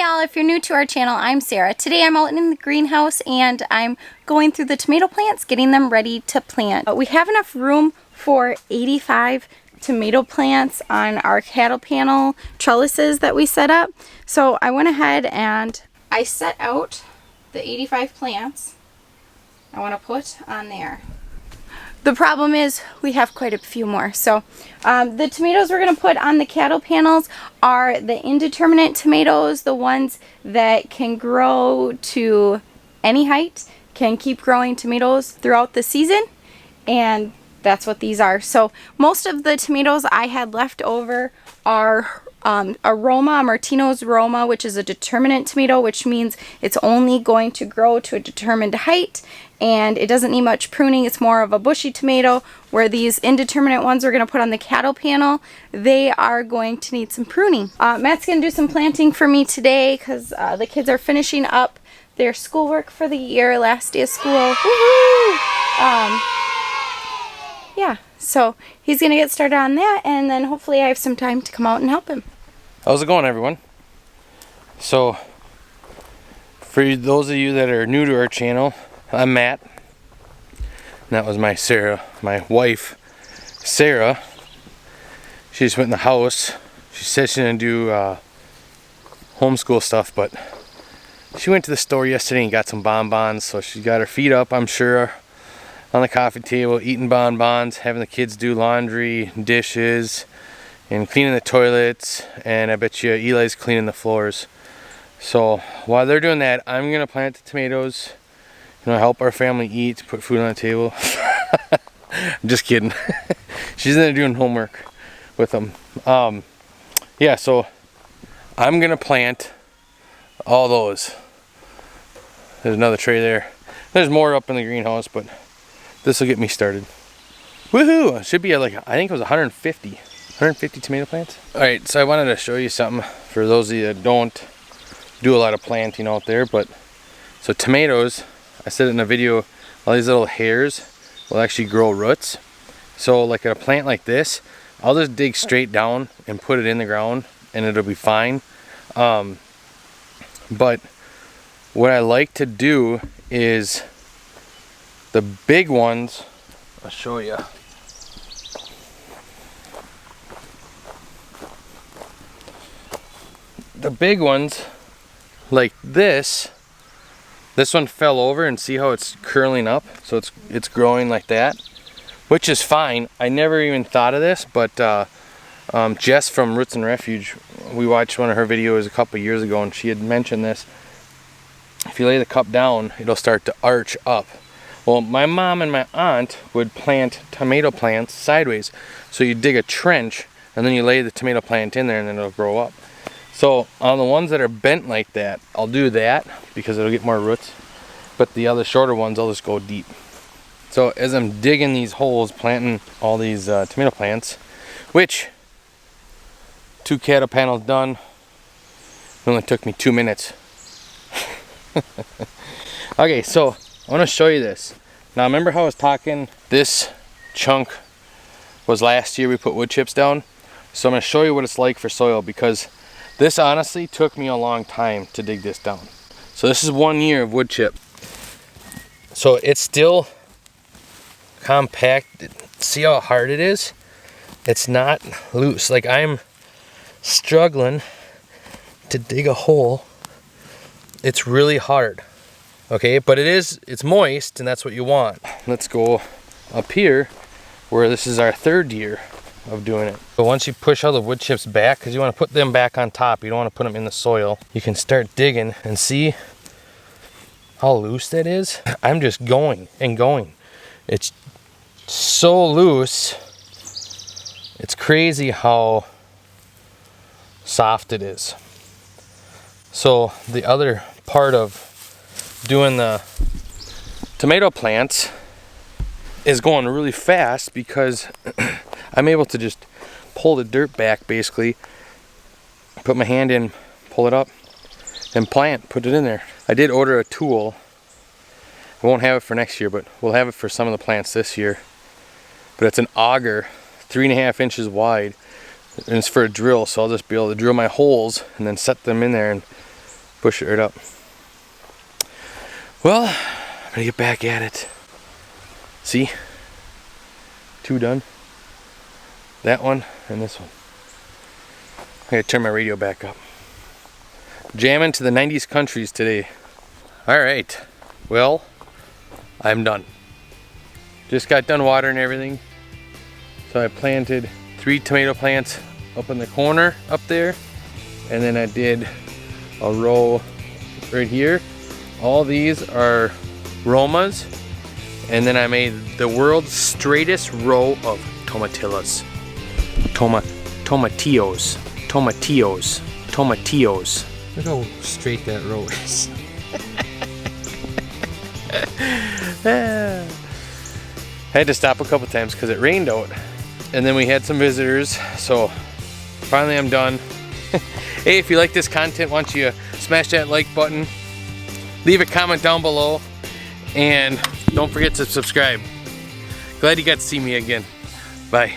Hey y'all, if you're new to our channel, I'm Sarah. Today I'm out in the greenhouse and I'm going through the tomato plants, getting them ready to plant. But we have enough room for 85 tomato plants on our cattle panel trellises that we set up. So I went ahead and I set out the 85 plants I want to put on there. The problem is we have quite a few more. So the tomatoes we're going to put on the cattle panels are the indeterminate tomatoes, the ones that can grow to any height, can keep growing tomatoes throughout the season, and that's what these are. So most of the tomatoes I had left over are Aroma, Martino's Roma, which is a determinate tomato, which means it's only going to grow to a determined height and it doesn't need much pruning. It's more of a bushy tomato, where these indeterminate ones we're going to put on the cattle panel, they are going to need some pruning. Matt's going to do some planting for me today because the kids are finishing up their schoolwork for the year, last day of school. Woohoo! Yeah, so he's going to get started on that, and then hopefully I have some time to come out and help him. How's it going, everyone? So, for those of you that are new to our channel, I'm Matt. And that was my wife, Sarah. She just went in the house. She said she's going to do homeschool stuff, but she went to the store yesterday and got some bonbons, so she got her feet up, I'm sure, on the coffee table, eating bonbons, having the kids do laundry, dishes, and cleaning the toilets, and I bet you Eli's cleaning the floors. So while they're doing that, I'm gonna plant the tomatoes, help our family eat, put food on the table. I'm just kidding. She's in there doing homework with them. Yeah, so I'm gonna plant all those. There's another tray there. There's more up in the greenhouse, but this will get me started. Woohoo! It should be like, I think it was 150 tomato plants. Alright, so I wanted to show you something for those of you that don't do a lot of planting out there. But so tomatoes, I said in a video, all these little hairs will actually grow roots. So like at a plant like this, I'll just dig straight down and put it in the ground and it'll be fine. But what I like to do is the big ones, I'll show you. The big ones, like this one fell over, and see how it's curling up? So it's growing like that, which is fine. I never even thought of this, but Jess from Roots and Refuge, we watched one of her videos a couple years ago, and she had mentioned this. If you lay the cup down, it'll start to arch up. Well, my mom and my aunt would plant tomato plants sideways. So you dig a trench and then you lay the tomato plant in there and then it'll grow up. So on the ones that are bent like that, I'll do that because it'll get more roots. But the other shorter ones, I'll just go deep. So as I'm digging these holes, planting all these tomato plants, which 2 cattle panels done, it only took me 2 minutes. Okay, so I want to show you this. Now remember how I was talking, this chunk was last year we put wood chips down? So I'm going to show you what it's like for soil, because this honestly took me a long time to dig this down. So this is 1 year of wood chip. So it's still compact. See how hard it is? It's not loose. Like, I'm struggling to dig a hole. It's really hard. Okay, but it's moist, and that's what you want. Let's go up here where this is our 3rd year of doing it. But once you push all the wood chips back, because you want to put them back on top, you don't want to put them in the soil, you can start digging and see how loose that is. I'm just going and going. It's so loose. It's crazy how soft it is. So the other part of doing the tomato plants is going really fast because I'm able to just pull the dirt back, basically put my hand in, pull it up, and plant, put it in there. I did order a tool. I won't have it for next year, but we'll have it for some of the plants this year. But it's an auger, 3.5 inches wide, and it's for a drill, so I'll just be able to drill my holes and then set them in there and Push it right up. Well, I'm gonna get back at it. See? 2 done. That one and this one. I gotta turn my radio back up. Jamming to the 90s countries today. Alright, well, I'm done. Just got done watering everything. So I planted 3 tomato plants up in the corner up there. And then I did a row right here. All these are Romas. And then I made the world's straightest row of tomatillas. Tomatillos. Look how straight that row is. I had to stop a couple times because it rained out. And then we had some visitors, so finally I'm done. Hey, if you like this content, why don't you smash that like button, leave a comment down below, and don't forget to subscribe. Glad you got to see me again. Bye.